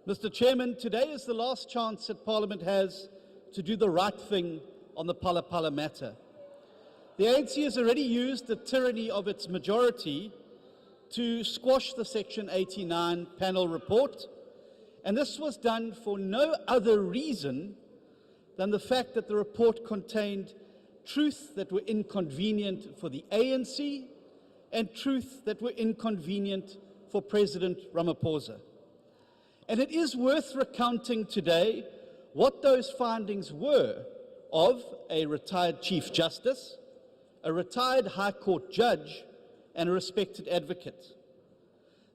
Mr. Chairman, today is the last chance that Parliament has to do the right thing on the Phala Phala matter. The ANC has already used the tyranny of its majority to squash the Section 89 panel report, and this was done for no other reason than the fact that the report contained truths that were inconvenient for the ANC and truths that were inconvenient for President Ramaphosa. And it is worth recounting today what those findings were of a retired Chief Justice, a retired High Court judge, and a respected advocate.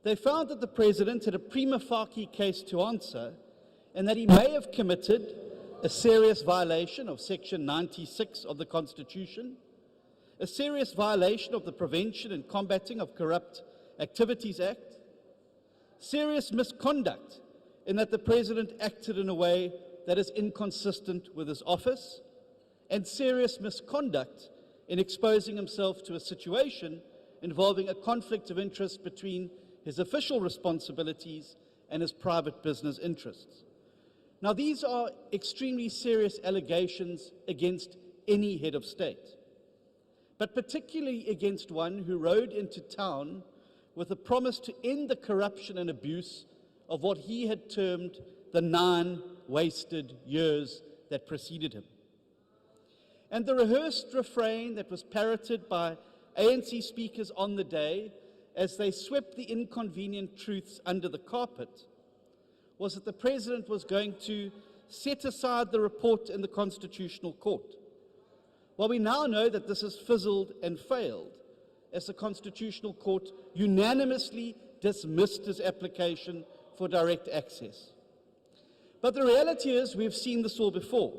They found that the President had a prima facie case to answer and that he may have committed a serious violation of Section 96 of the Constitution, a serious violation of the Prevention and Combating of Corrupt Activities Act, serious misconduct in that the President acted in a way that is inconsistent with his office, and serious misconduct in exposing himself to a situation involving a conflict of interest between his official responsibilities and his private business interests. Now, these are extremely serious allegations against any head of state, but particularly against one who rode into town with a promise to end the corruption and abuse of what he had termed the 9 wasted years that preceded him. And the rehearsed refrain that was parroted by ANC speakers on the day as they swept the inconvenient truths under the carpet was that the President was going to set aside the report in the Constitutional Court. Well, we now know that this has fizzled and failed, as the Constitutional Court unanimously dismissed his application for direct access. But the reality is we've seen this all before.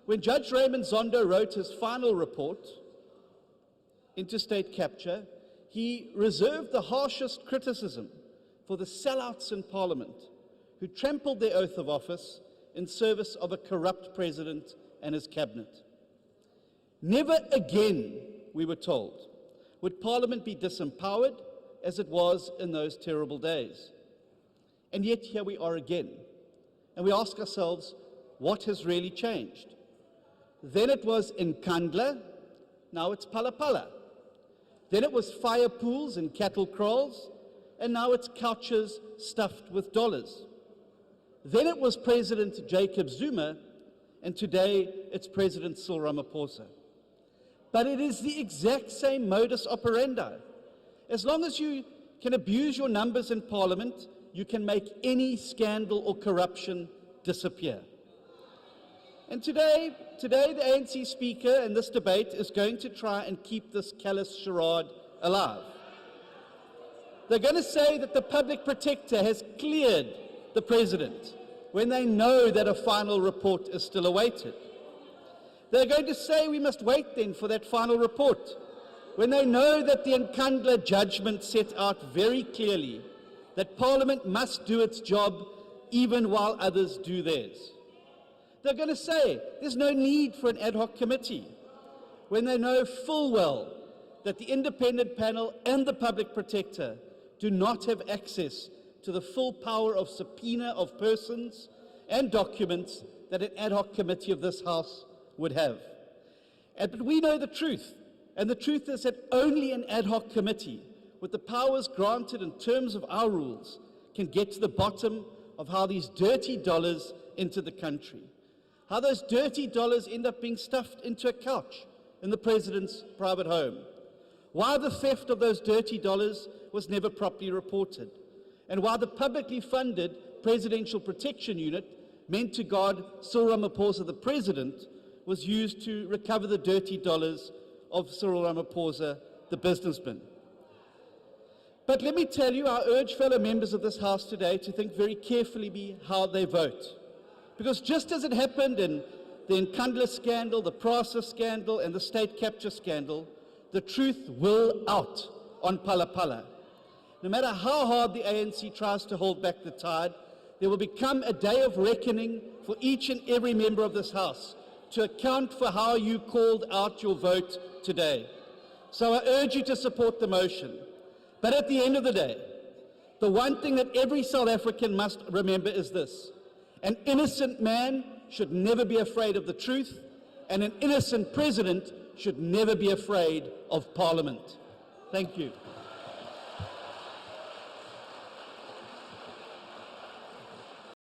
When Judge Raymond Zondo wrote his final report into state capture, he reserved the harshest criticism for the sellouts in Parliament who trampled their oath of office in service of a corrupt President and his cabinet. Never again, we were told, would Parliament be disempowered as it was in those terrible days. And yet here we are again, and we ask ourselves, what has really changed? Then it was Nkandla, now it's Phala Phala. Then it was fire pools and cattle kraals, and now it's couches stuffed with dollars. Then it was President Jacob Zuma, and today it's President Cyril Ramaphosa. But it is the exact same modus operandi. As long as you can abuse your numbers in Parliament, you can make any scandal or corruption disappear. And today the ANC Speaker in this debate is going to try and keep this callous charade alive. They're going to say that the Public Protector has cleared the President when they know that a final report is still awaited. They're going to say we must wait then for that final report when they know that the Nkandla judgment set out very clearly that Parliament must do its job even while others do theirs. They're going to say there's no need for an ad hoc committee when they know full well that the independent panel and the Public Protector do not have access to the full power of subpoena of persons and documents that an ad hoc committee of this House would have. But we know the truth, and the truth is that only an ad hoc committee with the powers granted in terms of our rules can get to the bottom of how these dirty dollars entered the country, how those dirty dollars end up being stuffed into a couch in the President's private home, why the theft of those dirty dollars was never properly reported, and why the publicly funded Presidential Protection Unit meant to guard Cyril Ramaphosa, the President, was used to recover the dirty dollars of Cyril Ramaphosa, the businessman. But let me tell you, I urge fellow members of this House today to think very carefully how they vote. Because just as it happened in the Nkandla scandal, the PRASA scandal, and the state capture scandal, the truth will out on Phala Phala. No matter how hard the ANC tries to hold back the tide, there will become a day of reckoning for each and every member of this House to account for how you called out your vote today. So I urge you to support the motion. But at the end of the day, The one thing that every South African must remember is this: an innocent man should never be afraid of the truth, and an innocent president should never be afraid of Parliament. Thank you.